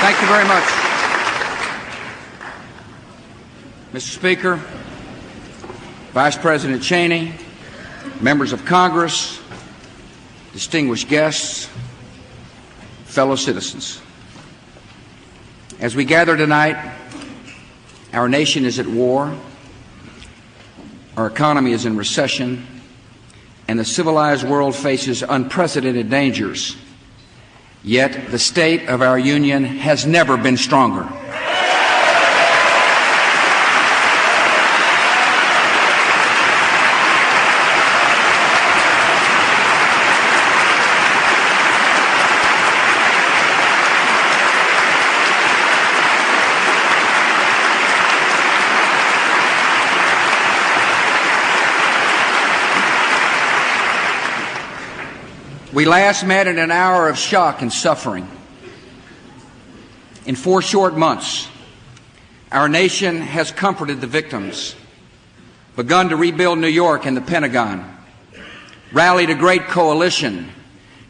Thank you very much. Mr. Speaker, Vice President Cheney, members of Congress, distinguished guests, fellow citizens. As we gather tonight, our nation is at war, our economy is in recession, and the civilized world faces unprecedented dangers. Yet the state of our union has never been stronger. We last met in an hour of shock and suffering. In 4 short months, our nation has comforted the victims, begun to rebuild New York and the Pentagon, rallied a great coalition,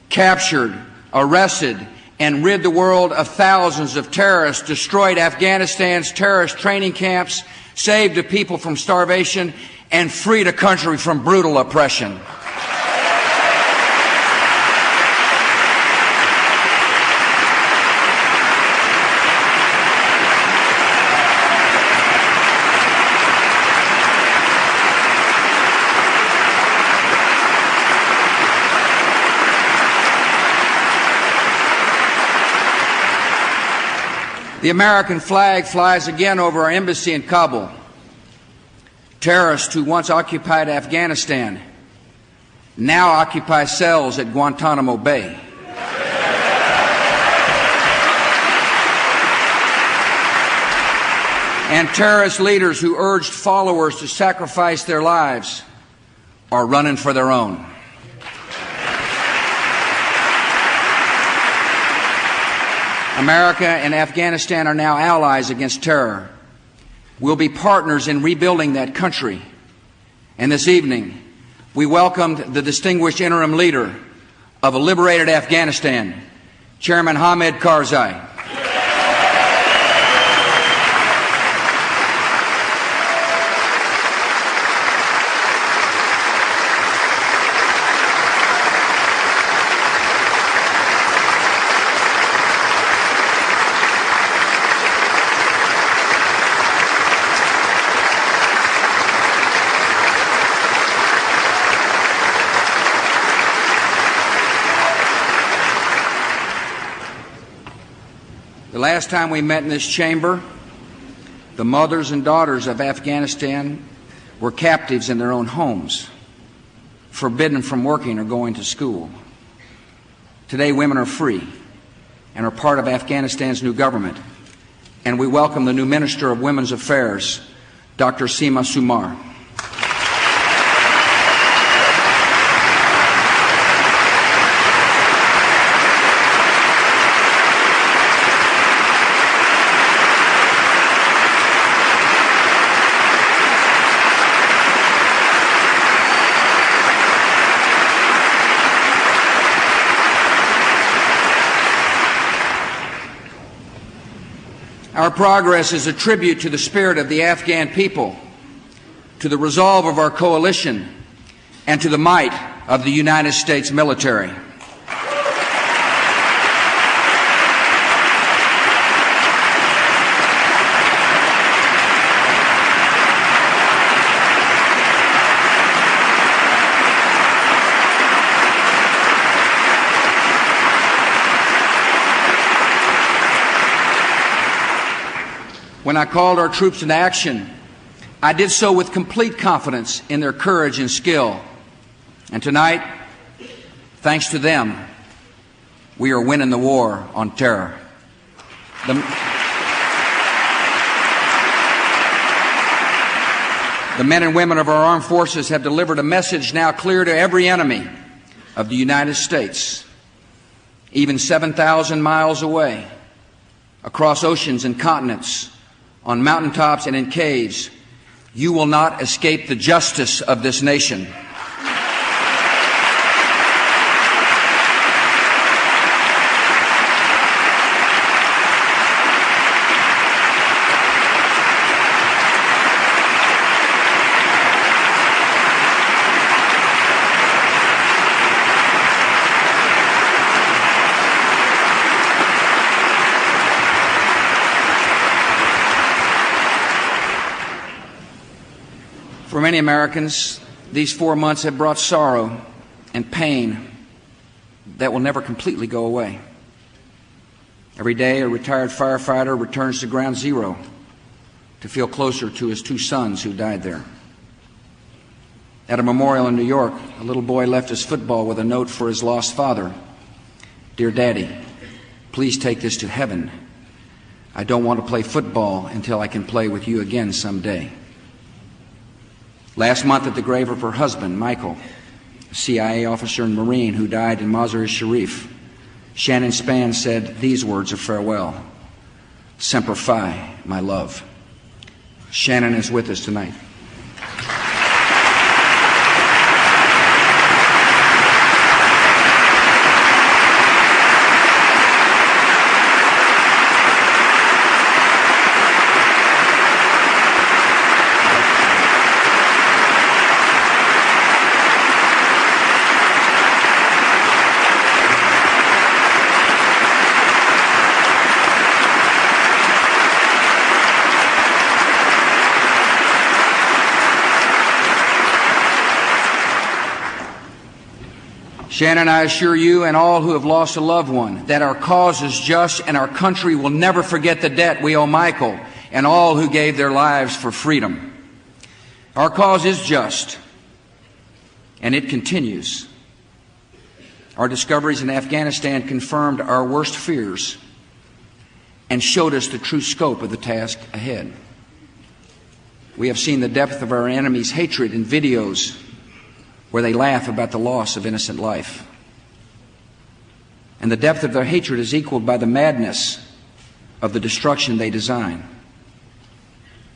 captured, arrested, and rid the world of thousands of terrorists, destroyed Afghanistan's terrorist training camps, saved the people from starvation, and freed a country from brutal oppression. The American flag flies again over our embassy in Kabul. Terrorists who once occupied Afghanistan now occupy cells at Guantanamo Bay. And terrorist leaders who urged followers to sacrifice their lives are running for their own. America and Afghanistan are now allies against terror. We'll be partners in rebuilding that country. And this evening, we welcomed the distinguished interim leader of a liberated Afghanistan, Chairman Hamid Karzai. The last time we met in this chamber, the mothers and daughters of Afghanistan were captives in their own homes, forbidden from working or going to school. Today, women are free and are part of Afghanistan's new government, and we welcome the new Minister of Women's Affairs, Dr. Seema Sumar. Our progress is a tribute to the spirit of the Afghan people, to the resolve of our coalition, and to the might of the United States military. When I called our troops into action, I did so with complete confidence in their courage and skill. And tonight, thanks to them, we are winning the war on terror. The men and women of our armed forces have delivered a message now clear to every enemy of the United States, even 7,000 miles away, across oceans and continents, on mountaintops and in caves. You will not escape the justice of this nation. many Americans, these 4 months have brought sorrow and pain that will never completely go away. Every day, a retired firefighter returns to ground zero to feel closer to his 2 sons who died there. At a memorial in New York, a little boy left his football with a note for his lost father. "Dear Daddy, please take this to heaven. I don't want to play football until I can play with you again someday." Last month, at the grave of her husband, Michael, a CIA officer and Marine who died in Mazar-e-Sharif, Shannon Spann said these words of farewell: "Semper Fi, my love." Shannon is with us tonight. Shannon, I assure you and all who have lost a loved one that our cause is just and our country will never forget the debt we owe Michael and all who gave their lives for freedom. Our cause is just, and it continues. Our discoveries in Afghanistan confirmed our worst fears and showed us the true scope of the task ahead. We have seen the depth of our enemies' hatred in videos where they laugh about the loss of innocent life. And the depth of their hatred is equaled by the madness of the destruction they design.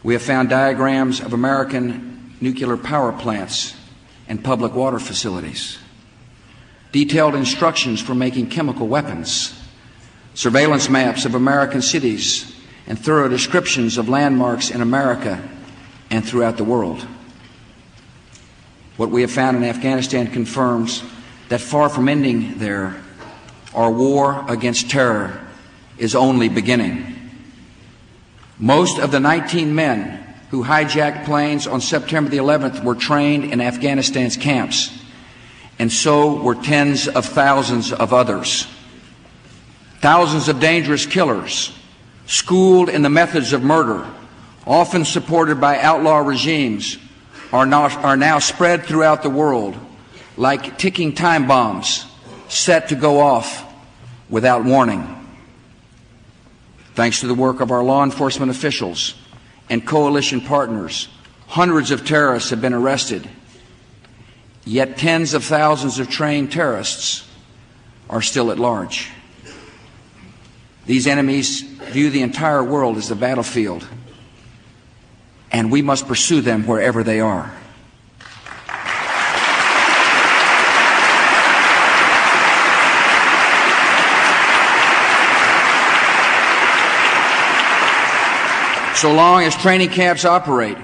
We have found diagrams of American nuclear power plants and public water facilities, detailed instructions for making chemical weapons, surveillance maps of American cities, and thorough descriptions of landmarks in America and throughout the world. What we have found in Afghanistan confirms that far from ending there, our war against terror is only beginning. Most of the 19 men who hijacked planes on September the 11th were trained in Afghanistan's camps, and so were tens of thousands of others. Thousands of dangerous killers, schooled in the methods of murder, often supported by outlaw regimes, are now spread throughout the world like ticking time bombs set to go off without warning. Thanks to the work of our law enforcement officials and coalition partners, hundreds of terrorists have been arrested, yet tens of thousands of trained terrorists are still at large. These enemies view the entire world as the battlefield, and we must pursue them wherever they are. So long as training camps operate,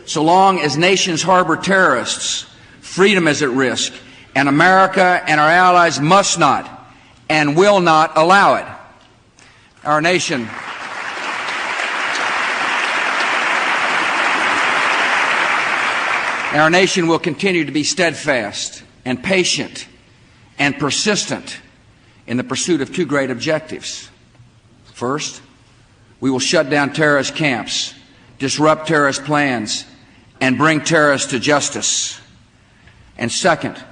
so long as nations harbor terrorists, freedom is at risk, and America and our allies must not and will not allow it. Our nation will continue to be steadfast and patient and persistent in the pursuit of 2 great objectives. First, we will shut down terrorist camps, disrupt terrorist plans, and bring terrorists to justice. And second,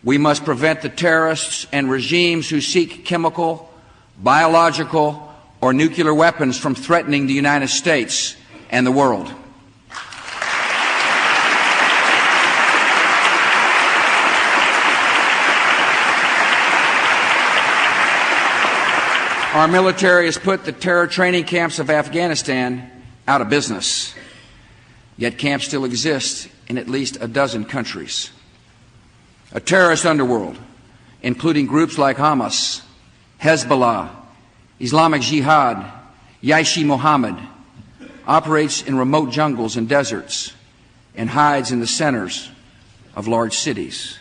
we must prevent the terrorists and regimes who seek chemical, biological, or nuclear weapons from threatening the United States and the world. Our military has put the terror training camps of Afghanistan out of business, yet camps still exist in at least a dozen countries. A terrorist underworld, including groups like Hamas, Hezbollah, Islamic Jihad, Jaish-e-Mohammed, operates in remote jungles and deserts and hides in the centers of large cities.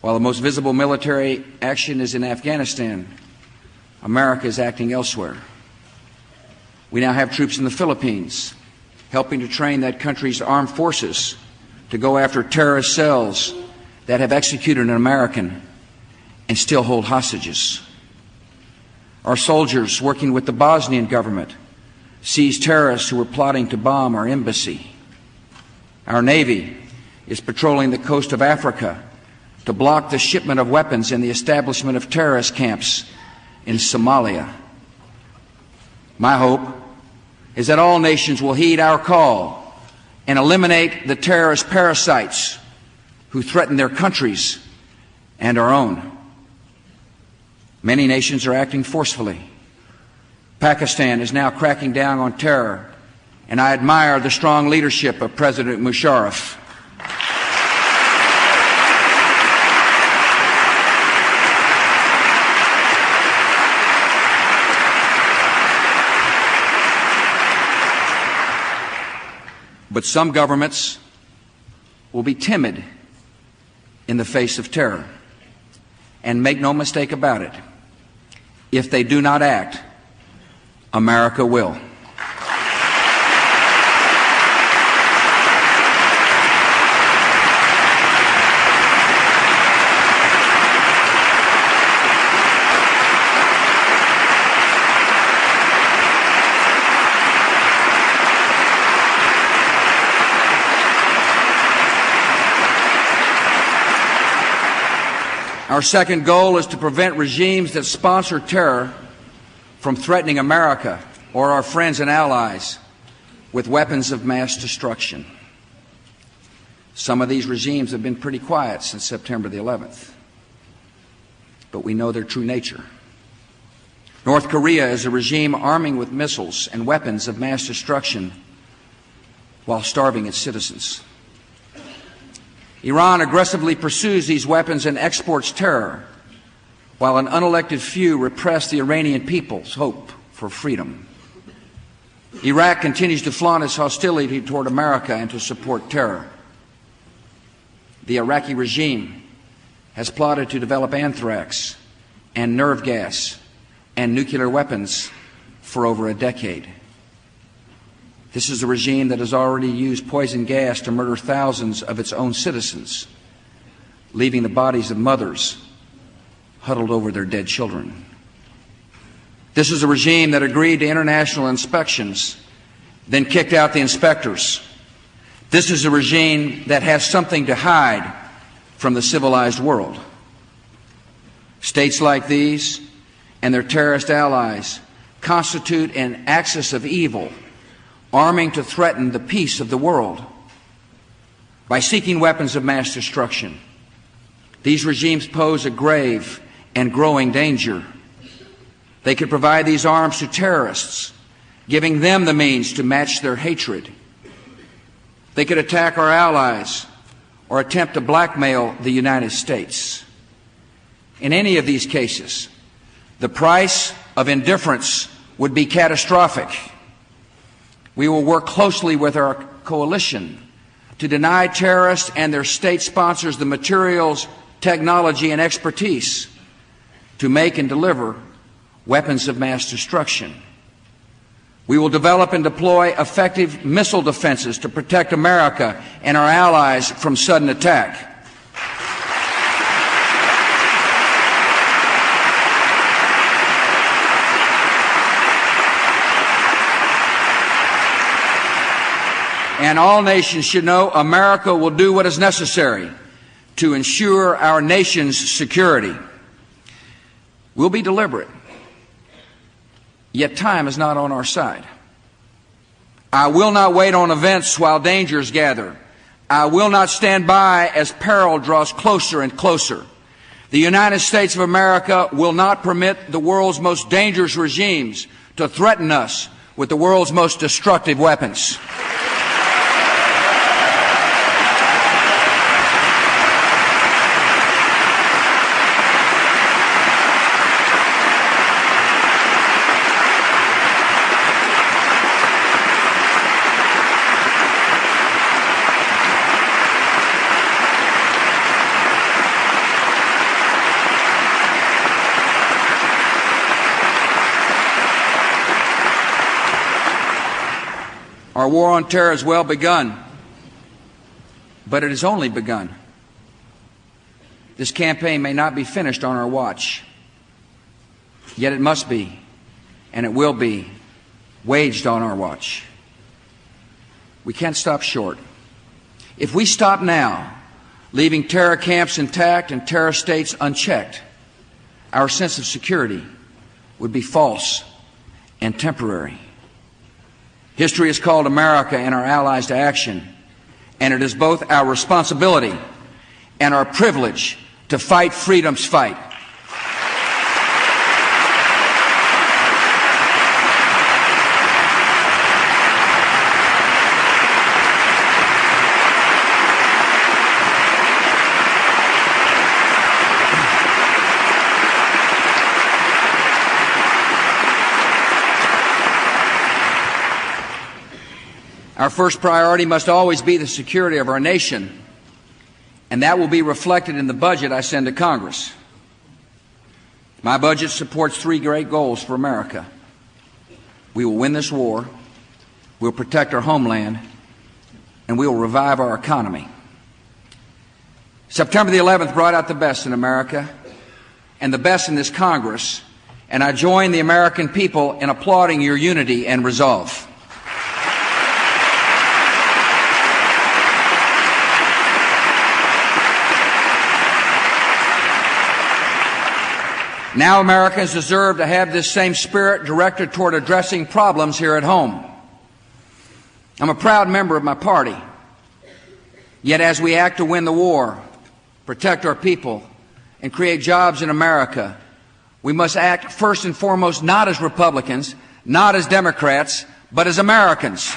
While the most visible military action is in Afghanistan, America is acting elsewhere. We now have troops in the Philippines, helping to train that country's armed forces to go after terrorist cells that have executed an American and still hold hostages. Our soldiers, working with the Bosnian government, seized terrorists who were plotting to bomb our embassy. Our Navy is patrolling the coast of Africa to block the shipment of weapons and the establishment of terrorist camps in Somalia. My hope is that all nations will heed our call and eliminate the terrorist parasites who threaten their countries and our own. Many nations are acting forcefully. Pakistan is now cracking down on terror, and I admire the strong leadership of President Musharraf. But some governments will be timid in the face of terror. And make no mistake about it, if they do not act, America will. Our second goal is to prevent regimes that sponsor terror from threatening America or our friends and allies with weapons of mass destruction. Some of these regimes have been pretty quiet since September the 11th, but we know their true nature. North Korea is a regime arming with missiles and weapons of mass destruction while starving its citizens. Iran aggressively pursues these weapons and exports terror, while an unelected few repress the Iranian people's hope for freedom. Iraq continues to flaunt its hostility toward America and to support terror. The Iraqi regime has plotted to develop anthrax and nerve gas and nuclear weapons for over a decade. This is a regime that has already used poison gas to murder thousands of its own citizens, leaving the bodies of mothers huddled over their dead children. This is a regime that agreed to international inspections, then kicked out the inspectors. This is a regime that has something to hide from the civilized world. States like these and their terrorist allies constitute an axis of evil, arming to threaten the peace of the world. By seeking weapons of mass destruction, these regimes pose a grave and growing danger. They could provide these arms to terrorists, giving them the means to match their hatred. They could attack our allies or attempt to blackmail the United States. In any of these cases, the price of indifference would be catastrophic. We will work closely with our coalition to deny terrorists and their state sponsors the materials, technology, and expertise to make and deliver weapons of mass destruction. We will develop and deploy effective missile defenses to protect America and our allies from sudden attack. And all nations should know America will do what is necessary to ensure our nation's security. We'll be deliberate, yet time is not on our side. I will not wait on events while dangers gather. I will not stand by as peril draws closer and closer. The United States of America will not permit the world's most dangerous regimes to threaten us with the world's most destructive weapons. Our war on terror has well begun, but it has only begun. This campaign may not be finished on our watch, yet it must be, and it will be, waged on our watch. We can't stop short. If we stop now, leaving terror camps intact and terror states unchecked, our sense of security would be false and temporary. History has called America and our allies to action, and it is both our responsibility and our privilege to fight freedom's fight. Our first priority must always be the security of our nation, and that will be reflected in the budget I send to Congress. My budget supports three great goals for America. We will win this war, we'll protect our homeland, and we will revive our economy. September the 11th brought out the best in America and the best in this Congress, and I join the American people in applauding your unity and resolve. Now Americans deserve to have this same spirit directed toward addressing problems here at home. I'm a proud member of my party. Yet as we act to win the war, protect our people, and create jobs in America, we must act first and foremost not as Republicans, not as Democrats, but as Americans.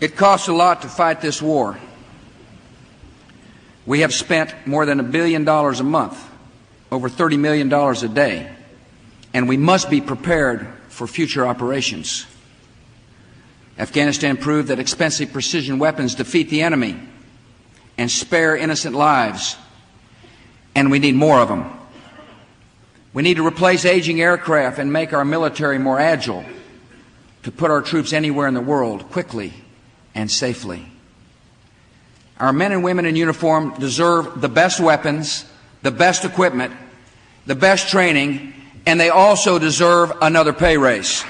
It costs a lot to fight this war. We have spent more than $1 billion a month, over $30 million a day, and we must be prepared for future operations. Afghanistan proved that expensive precision weapons defeat the enemy and spare innocent lives, and we need more of them. We need to replace aging aircraft and make our military more agile to put our troops anywhere in the world quickly and safely. Our men and women in uniform deserve the best weapons, the best equipment, the best training, and they also deserve another pay raise.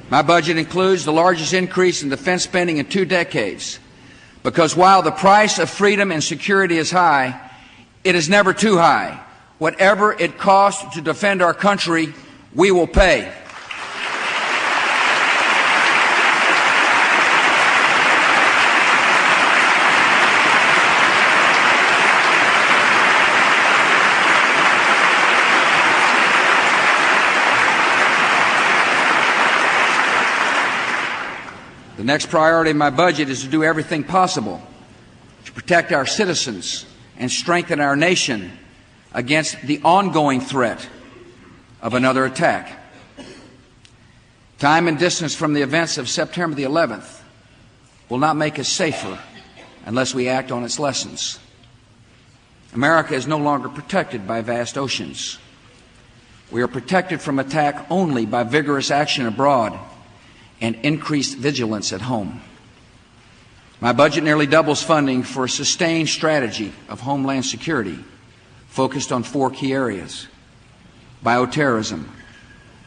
My budget includes the largest increase in defense spending in 2 decades, because while the price of freedom and security is high, it is never too high. Whatever it costs to defend our country, we will pay. The next priority of my budget is to do everything possible to protect our citizens and strengthen our nation against the ongoing threat of another attack. Time and distance from the events of September the 11th will not make us safer unless we act on its lessons. America is no longer protected by vast oceans. We are protected from attack only by vigorous action abroad and increased vigilance at home. My budget nearly doubles funding for a sustained strategy of homeland security focused on 4 key areas: bioterrorism,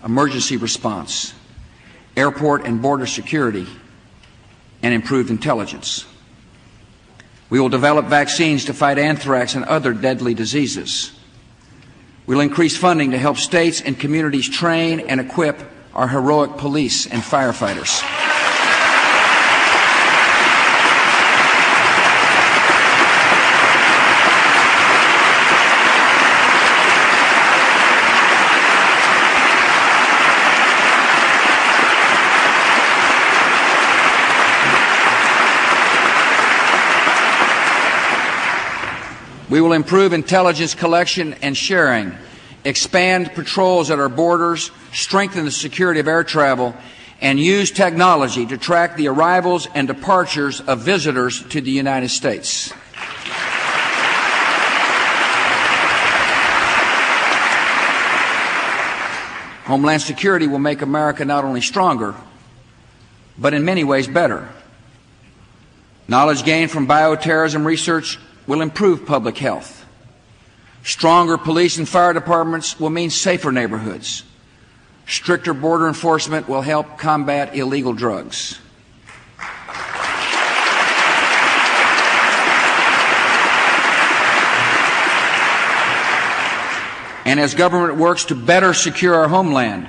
emergency response, airport and border security, and improved intelligence. We will develop vaccines to fight anthrax and other deadly diseases. We'll increase funding to help states and communities train and equip our heroic police and firefighters. We will improve intelligence collection and sharing, expand patrols at our borders, strengthen the security of air travel, and use technology to track the arrivals and departures of visitors to the United States. Homeland Security will make America not only stronger, but in many ways better. Knowledge gained from bioterrorism research will improve public health. Stronger police and fire departments will mean safer neighborhoods. Stricter border enforcement will help combat illegal drugs. And as government works to better secure our homeland,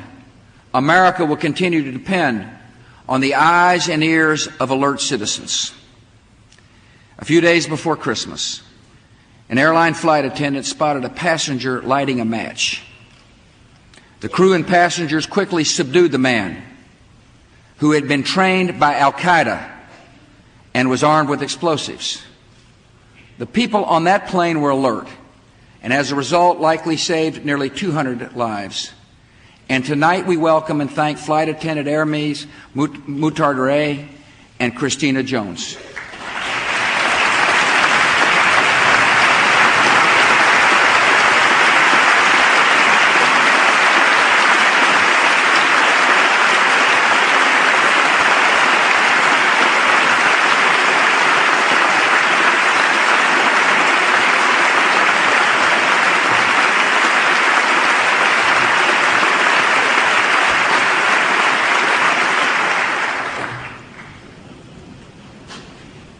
America will continue to depend on the eyes and ears of alert citizens. A few days before Christmas, an airline flight attendant spotted a passenger lighting a match. The crew and passengers quickly subdued the man, who had been trained by Al-Qaeda and was armed with explosives. The people on that plane were alert, and as a result likely saved nearly 200 lives. And tonight we welcome and thank Flight Attendant Hermes Mutardere and Christina Jones.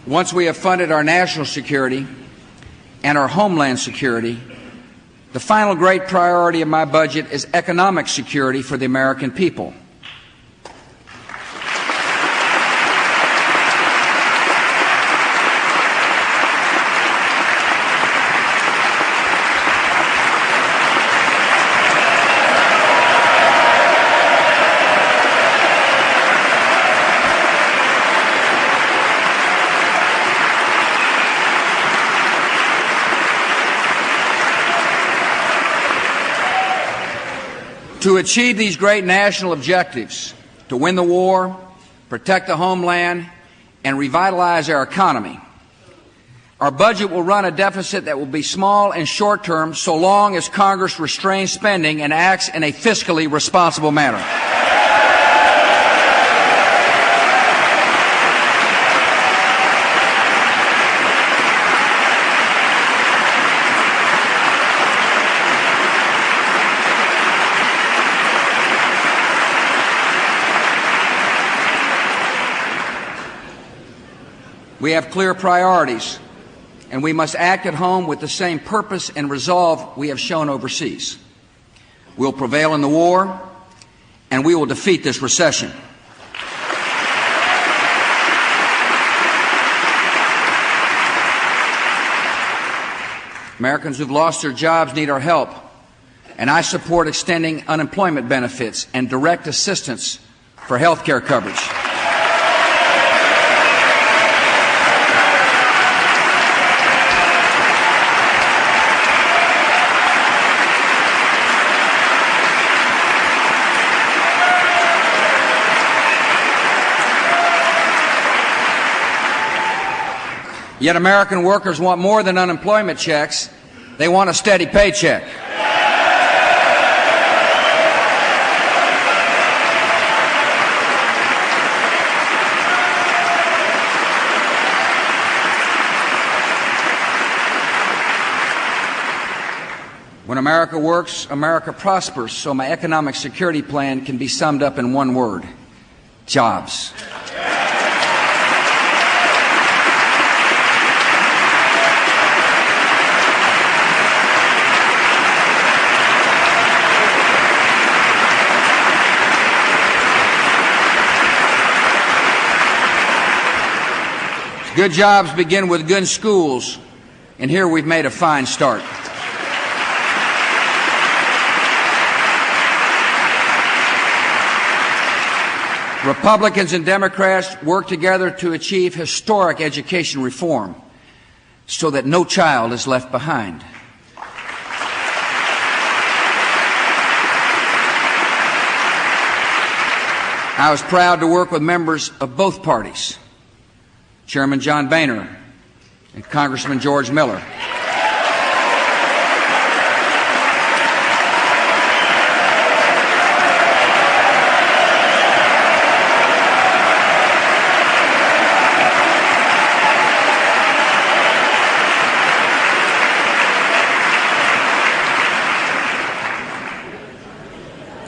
Once we have funded our national security and our homeland security, the final great priority of my budget is economic security for the American people. To achieve these great national objectives, to win the war, protect the homeland, and revitalize our economy, our budget will run a deficit that will be small and short-term so long as Congress restrains spending and acts in a fiscally responsible manner. We have clear priorities, and we must act at home with the same purpose and resolve we have shown overseas. We'll prevail in the war, and we will defeat this recession. Americans who've lost their jobs need our help, and I support extending unemployment benefits and direct assistance for health care coverage. Yet American workers want more than unemployment checks. They want a steady paycheck. When America works, America prospers, so my economic security plan can be summed up in one word: jobs. Good jobs begin with good schools, and here we've made a fine start. Republicans and Democrats work together to achieve historic education reform so that no child is left behind. I was proud to work with members of both parties, Chairman John Boehner and Congressman George Miller.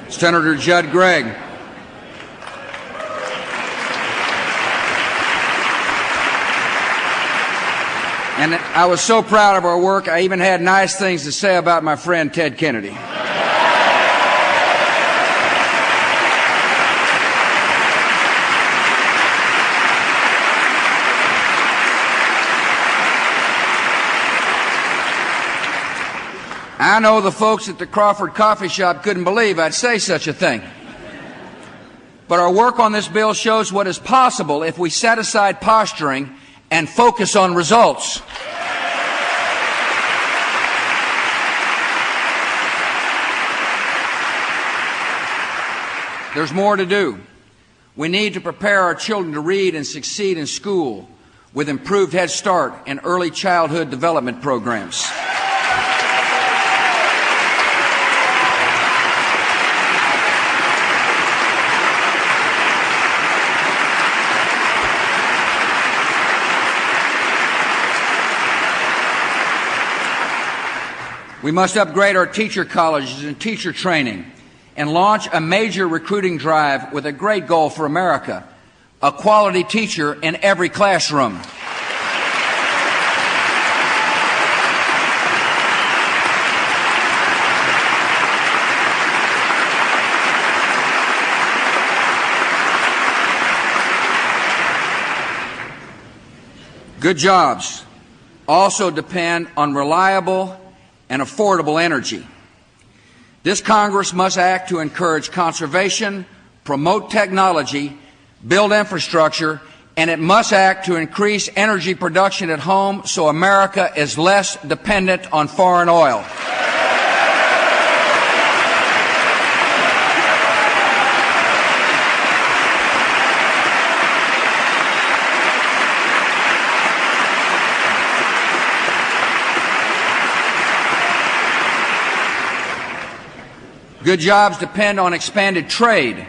Senator Judd Gregg. And I was so proud of our work, I even had nice things to say about my friend Ted Kennedy. I know the folks at the Crawford Coffee Shop couldn't believe I'd say such a thing. But our work on this bill shows what is possible if we set aside posturing and focus on results. There's more to do. We need to prepare our children to read and succeed in school with improved Head Start and early childhood development programs. We must upgrade our teacher colleges and teacher training and launch a major recruiting drive with a great goal for America: a quality teacher in every classroom. Good jobs also depend on reliable and affordable energy. This Congress must act to encourage conservation, promote technology, build infrastructure, and it must act to increase energy production at home so America is less dependent on foreign oil. Good jobs depend on expanded trade.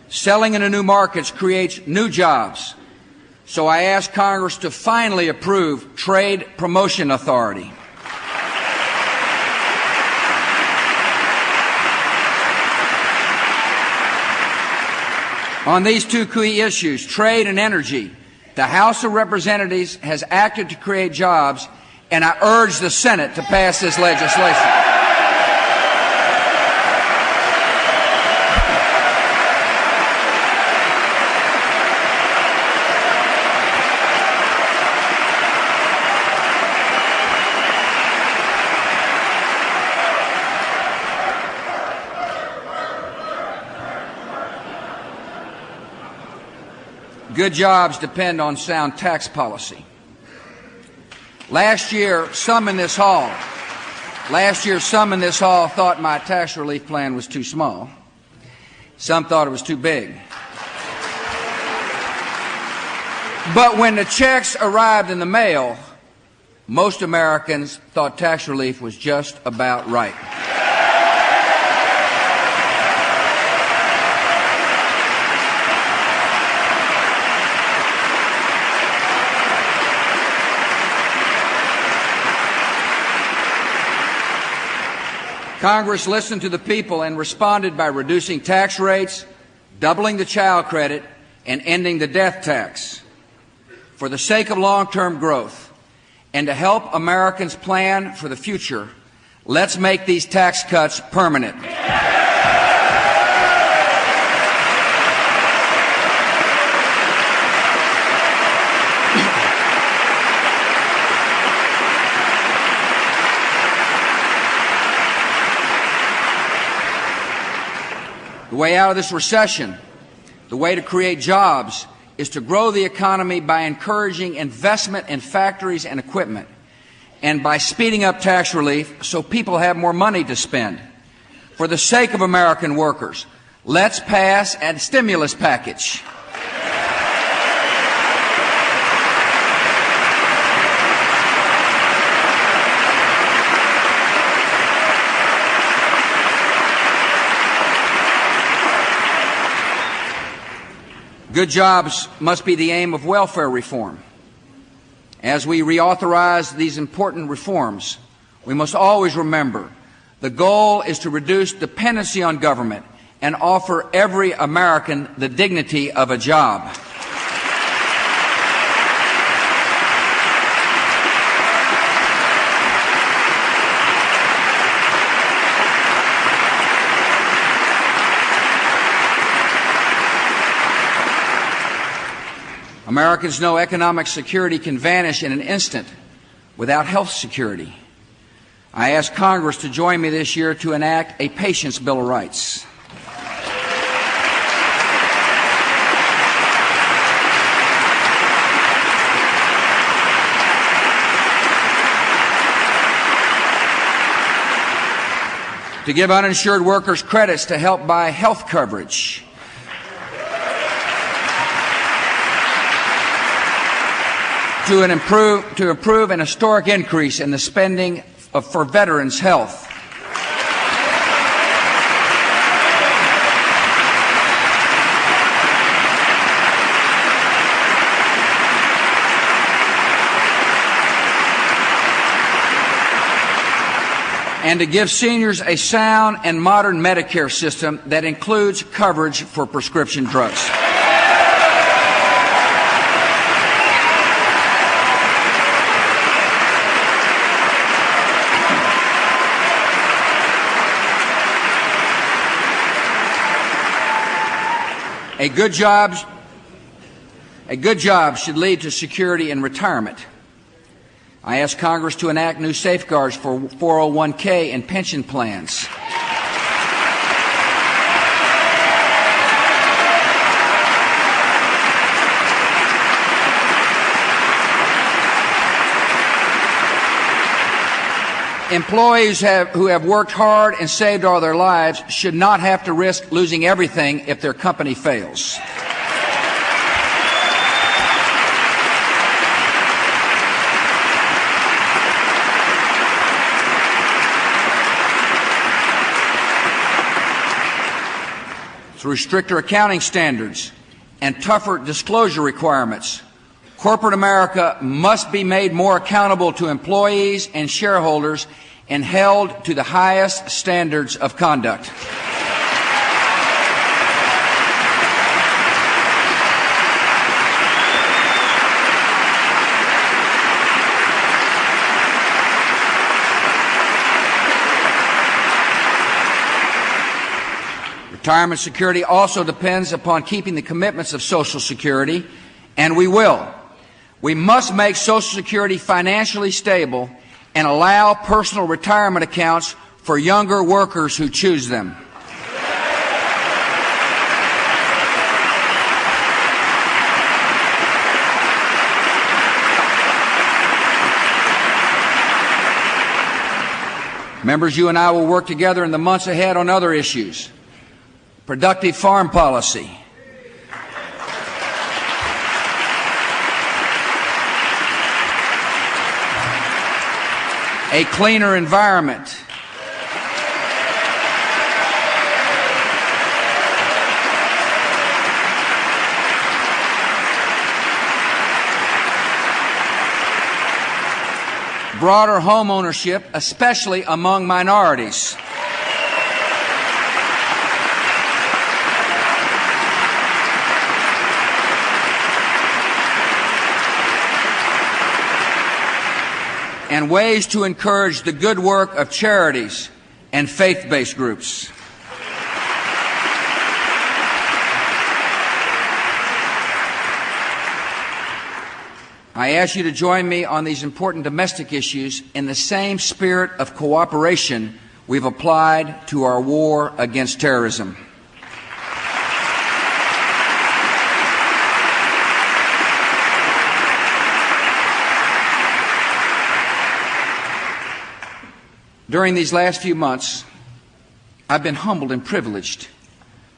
Selling into new markets creates new jobs. So I ask Congress to finally approve Trade Promotion Authority. On these two key issues, trade and energy, the House of Representatives has acted to create jobs, and I urge the Senate to pass this legislation. Good jobs depend on sound tax policy. Last year, some in this hall thought my tax relief plan was too small. Some thought it was too big. But when the checks arrived in the mail, most Americans thought tax relief was just about right. Congress listened to the people and responded by reducing tax rates, doubling the child credit, and ending the death tax. For the sake of long-term growth and to help Americans plan for the future, let's make these tax cuts permanent. The way out of this recession, the way to create jobs, is to grow the economy by encouraging investment in factories and equipment, and by speeding up tax relief so people have more money to spend. For the sake of American workers, let's pass a stimulus package. Good jobs must be the aim of welfare reform. As we reauthorize these important reforms, we must always remember the goal is to reduce dependency on government and offer every American the dignity of a job. Americans know economic security can vanish in an instant without health security. I ask Congress to join me this year to enact a Patients' Bill of Rights. To give uninsured workers credits to help buy health coverage. To approve an historic increase in the spending for veterans' health. And to give seniors a sound and modern Medicare system that includes coverage for prescription drugs. A good job should lead to security in retirement. I ask Congress to enact new safeguards for 401k and pension plans. Employees who have worked hard and saved all their lives should not have to risk losing everything if their company fails. Through stricter accounting standards and tougher disclosure requirements, corporate America must be made more accountable to employees and shareholders and held to the highest standards of conduct. Retirement security also depends upon keeping the commitments of Social Security, and we will. We must make Social Security financially stable and allow personal retirement accounts for younger workers who choose them. Members, you and I will work together in the months ahead on other issues. Productive farm policy. A cleaner environment. Broader home ownership, especially among minorities. And ways to encourage the good work of charities and faith-based groups. I ask you to join me on these important domestic issues in the same spirit of cooperation we've applied to our war against terrorism. During these last few months, I've been humbled and privileged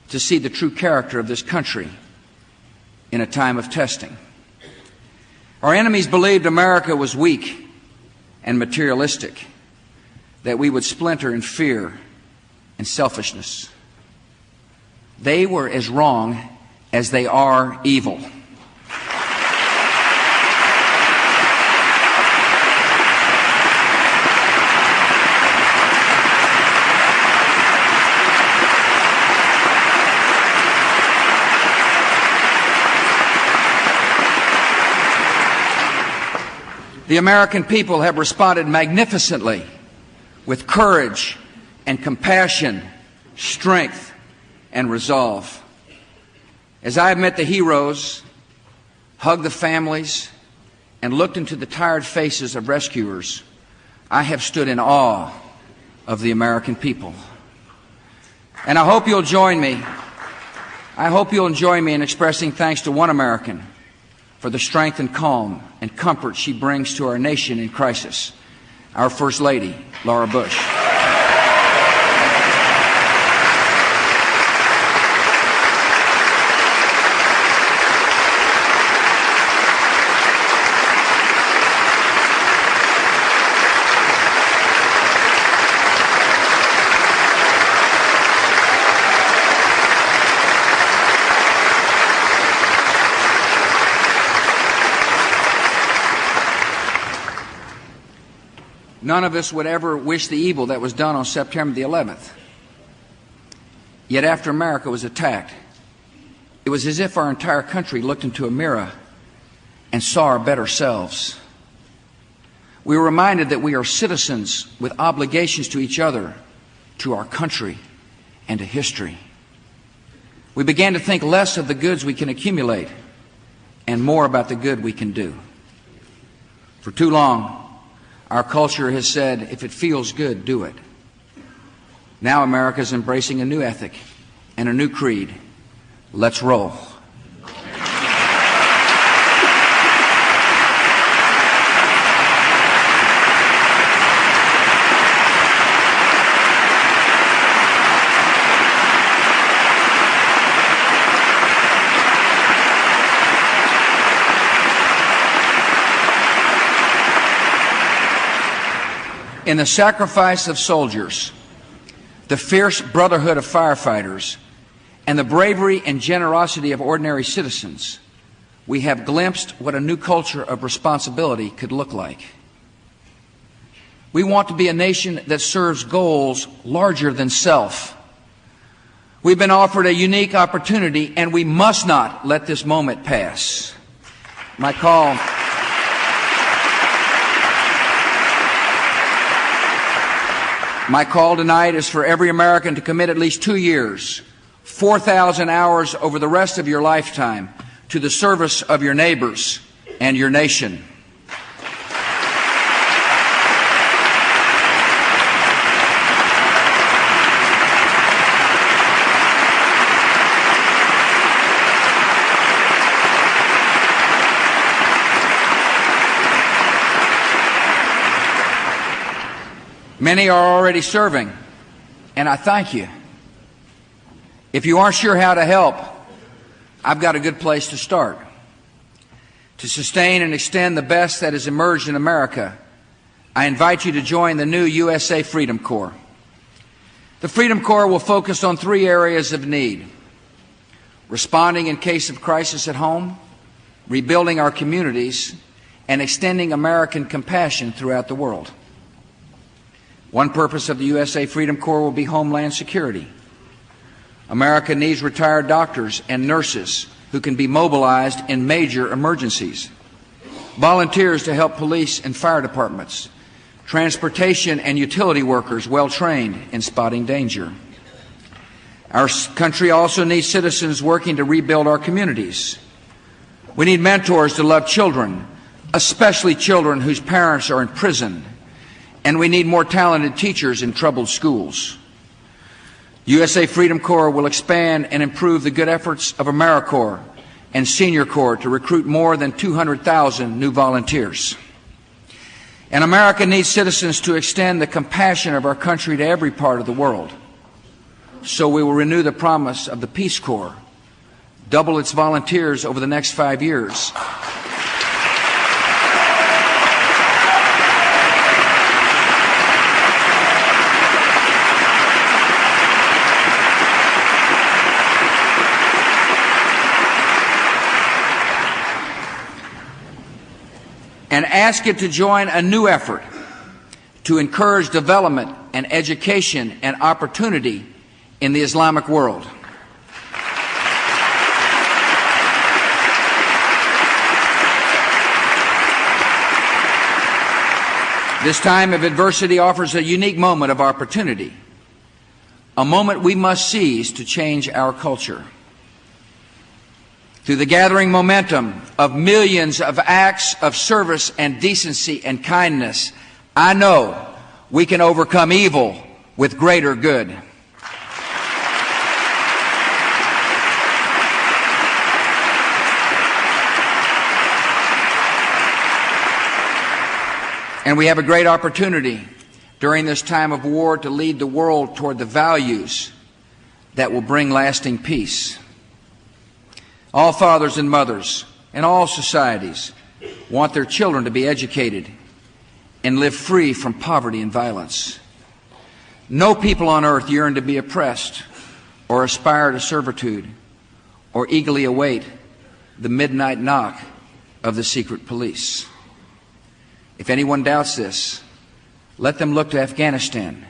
to see the true character of this country in a time of testing. Our enemies believed America was weak and materialistic, that we would splinter in fear and selfishness. They were as wrong as they are evil. The American people have responded magnificently with courage and compassion, strength and resolve. As I have met the heroes, hugged the families, and looked into the tired faces of rescuers, I have stood in awe of the American people. And I hope you'll join me. I hope you'll join me in expressing thanks to one American for the strength and calm and comfort she brings to our nation in crisis, our First Lady, Laura Bush. None of us would ever wish the evil that was done on September the 11th. Yet after America was attacked, it was as if our entire country looked into a mirror and saw our better selves. We were reminded that we are citizens with obligations to each other, to our country, and to history. We began to think less of the goods we can accumulate and more about the good we can do. For too long, our culture has said, if it feels good, do it. Now America is embracing a new ethic and a new creed. Let's roll. In the sacrifice of soldiers, the fierce brotherhood of firefighters, and the bravery and generosity of ordinary citizens, we have glimpsed what a new culture of responsibility could look like. We want to be a nation that serves goals larger than self. We've been offered a unique opportunity, and we must not let this moment pass. My call tonight is for every American to commit at least 2 years, 4,000 hours over the rest of your lifetime, to the service of your neighbors and your nation. Many are already serving, and I thank you. If you aren't sure how to help, I've got a good place to start. To sustain and extend the best that has emerged in America, I invite you to join the new USA Freedom Corps. The Freedom Corps will focus on 3 areas of need: responding in case of crisis at home, rebuilding our communities, and extending American compassion throughout the world. One purpose of the USA Freedom Corps will be homeland security. America needs retired doctors and nurses who can be mobilized in major emergencies, volunteers to help police and fire departments, transportation and utility workers well trained in spotting danger. Our country also needs citizens working to rebuild our communities. We need mentors to love children, especially children whose parents are in prison. And we need more talented teachers in troubled schools. USA Freedom Corps will expand and improve the good efforts of AmeriCorps and Senior Corps to recruit more than 200,000 new volunteers. And America needs citizens to extend the compassion of our country to every part of the world. So we will renew the promise of the Peace Corps, double its volunteers over the next 5 years. And ask it to join a new effort to encourage development and education and opportunity in the Islamic world. This time of adversity offers a unique moment of opportunity, a moment we must seize to change our culture. Through the gathering momentum of millions of acts of service and decency and kindness, I know we can overcome evil with greater good. And we have a great opportunity during this time of war to lead the world toward the values that will bring lasting peace. All fathers and mothers in all societies want their children to be educated and live free from poverty and violence. No people on earth yearn to be oppressed or aspire to servitude or eagerly await the midnight knock of the secret police. If anyone doubts this, let them look to Afghanistan,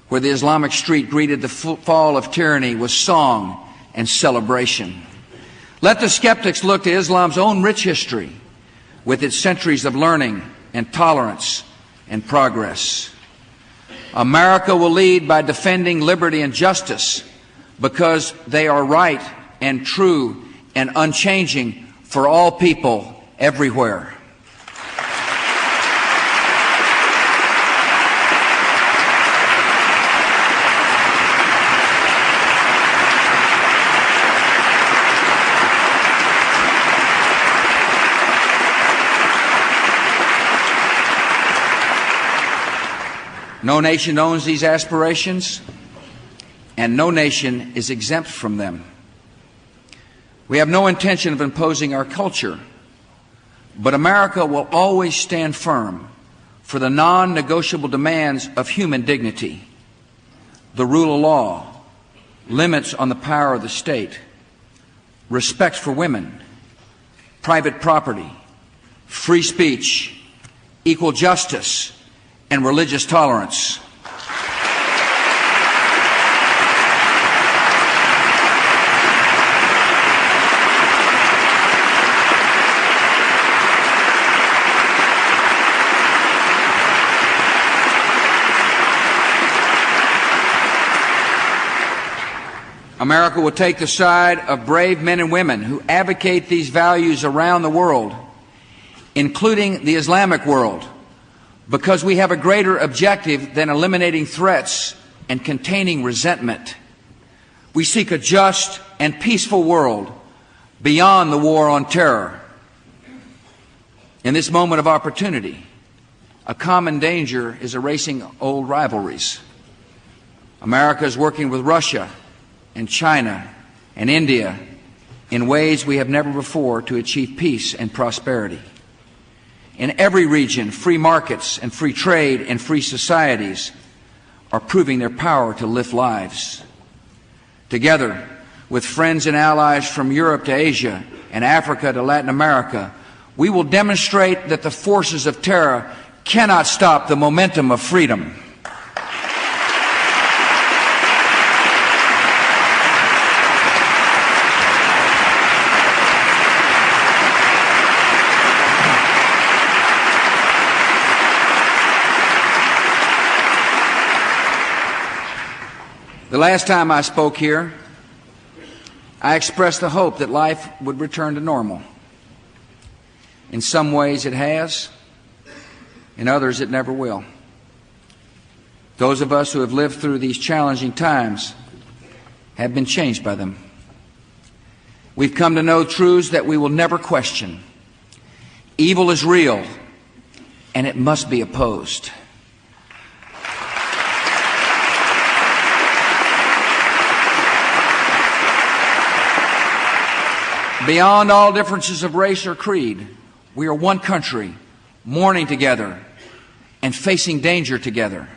where the Islamic street greeted the fall of tyranny with song and celebration. Let the skeptics look to Islam's own rich history with its centuries of learning and tolerance and progress. America will lead by defending liberty and justice because they are right and true and unchanging for all people everywhere. No nation owns these aspirations, and no nation is exempt from them. We have no intention of imposing our culture, but America will always stand firm for the non-negotiable demands of human dignity, the rule of law, limits on the power of the state, respect for women, private property, free speech, equal justice, and religious tolerance. America will take the side of brave men and women who advocate these values around the world, including the Islamic world, because we have a greater objective than eliminating threats and containing resentment. We seek a just and peaceful world beyond the war on terror. In this moment of opportunity, a common danger is erasing old rivalries. America is working with Russia and China and India in ways we have never before to achieve peace and prosperity. In every region, free markets and free trade and free societies are proving their power to lift lives. Together with friends and allies from Europe to Asia and Africa to Latin America, we will demonstrate that the forces of terror cannot stop the momentum of freedom. The last time I spoke here, I expressed the hope that life would return to normal. In some ways it has, in others it never will. Those of us who have lived through these challenging times have been changed by them. We've come to know truths that we will never question. Evil is real, and it must be opposed. Beyond all differences of race or creed, we are one country, mourning together and facing danger together.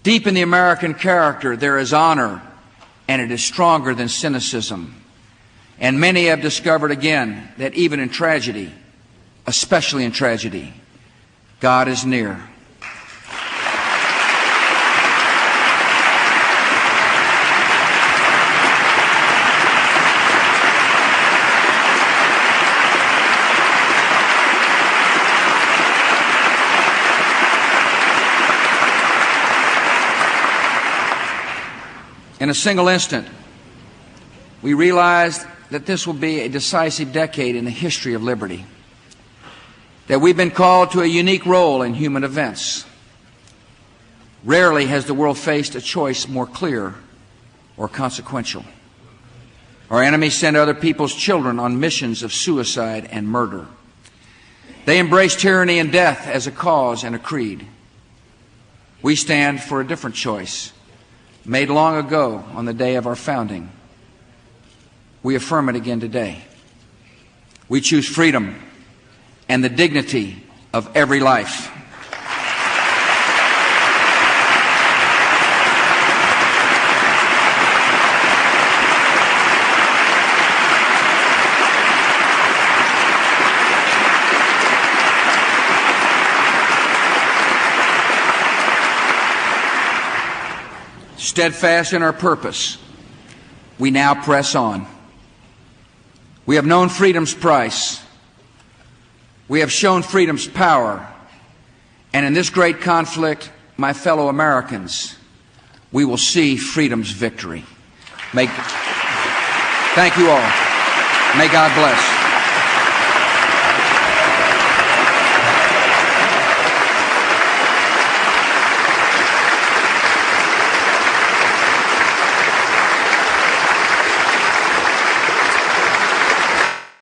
Deep in the American character, there is honor, and it is stronger than cynicism. And many have discovered again that even in tragedy, especially in tragedy, God is near. In a single instant, we realized that this will be a decisive decade in the history of liberty, that we've been called to a unique role in human events. Rarely has the world faced a choice more clear or consequential. Our enemies send other people's children on missions of suicide and murder. They embrace tyranny and death as a cause and a creed. We stand for a different choice, made long ago on the day of our founding. We affirm it again today. We choose freedom and the dignity of every life. Steadfast in our purpose, we now press on. We have known freedom's price. We have shown freedom's power. And in this great conflict, my fellow Americans, we will see freedom's victory. Thank you all. May God bless.